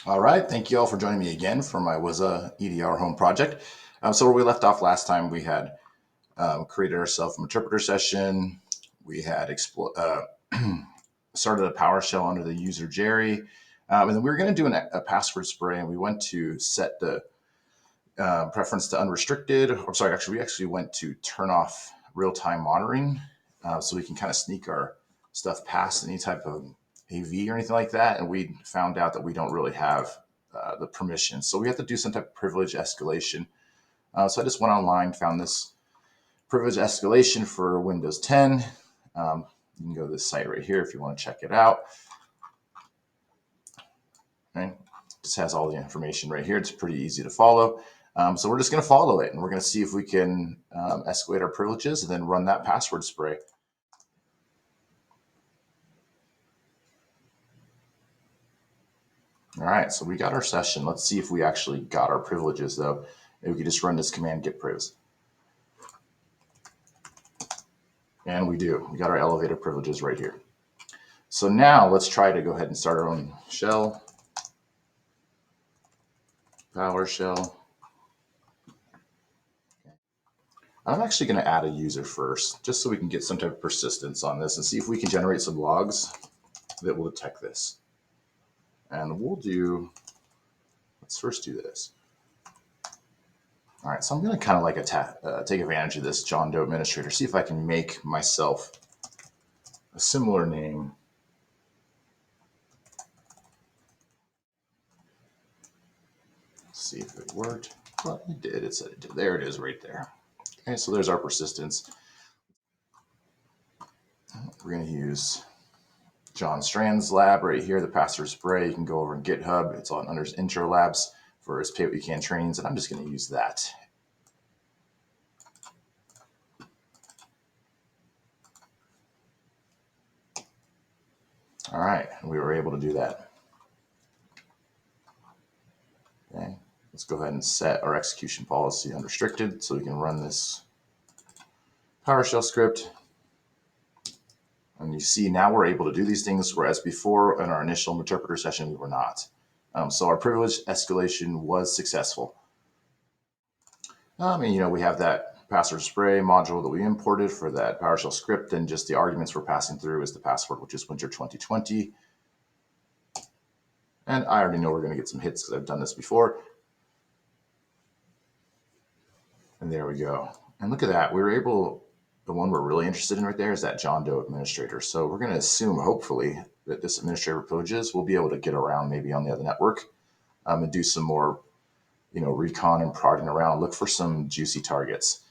All right, thank you all for joining me again for my Wazuh EDR home project. So where we left off last time, we had created ourselves an interpreter session. We had started a PowerShell under the user Jerry, and then we were going to do a password spray, and we went to set the preference to unrestricted. Or sorry, actually, we actually went to turn off real-time monitoring, so we can kind of sneak our stuff past any type of AV or anything like that. And we found out that we don't really have the permission, so we have to do some type of privilege escalation. So I just went online, found this privilege escalation for Windows 10. You can go to this site right here if you want to check it out. Right? Just has all the information right here. It's pretty easy to follow. So we're just going to follow it, and we're going to see if we can escalate our privileges and then run that password spray. All right, so we got our session. Let's see if we actually got our privileges, though. Maybe we could just run this command get privs. And we do. We got our elevator privileges right here. So now let's try to go ahead and start our own shell. PowerShell. I'm actually going to add a user first, just so we can get some type of persistence on this and see if we can generate some logs that will detect this. And let's first do this. All right, so I'm going to kind of like take advantage of this John Doe administrator, see if I can make myself a similar name. Let's see if it worked. Well, it did. It said it did. There it is right there. Okay, so there's our persistence. We're going to use John Strand's lab right here, the password spray. You can go over in GitHub. It's on under his intro labs for his pay what you can trainings, and I'm just going to use that. All right, we were able to do that. Okay, let's go ahead and set our execution policy unrestricted so we can run this PowerShell script. And you see now we're able to do these things, whereas before in our initial interpreter session, we were not. So our privilege escalation was successful. And we have that password spray module that we imported for that PowerShell script, and just the arguments we're passing through is the password, which is winter 2020. And I already know we're going to get some hits because I've done this before. And there we go. And look at that. We were able, the one we're really interested in right there is that John Doe administrator. So we're going to assume, hopefully, that this administrator privileges will be able to get around maybe on the other network and do some more, recon and prodding around, look for some juicy targets.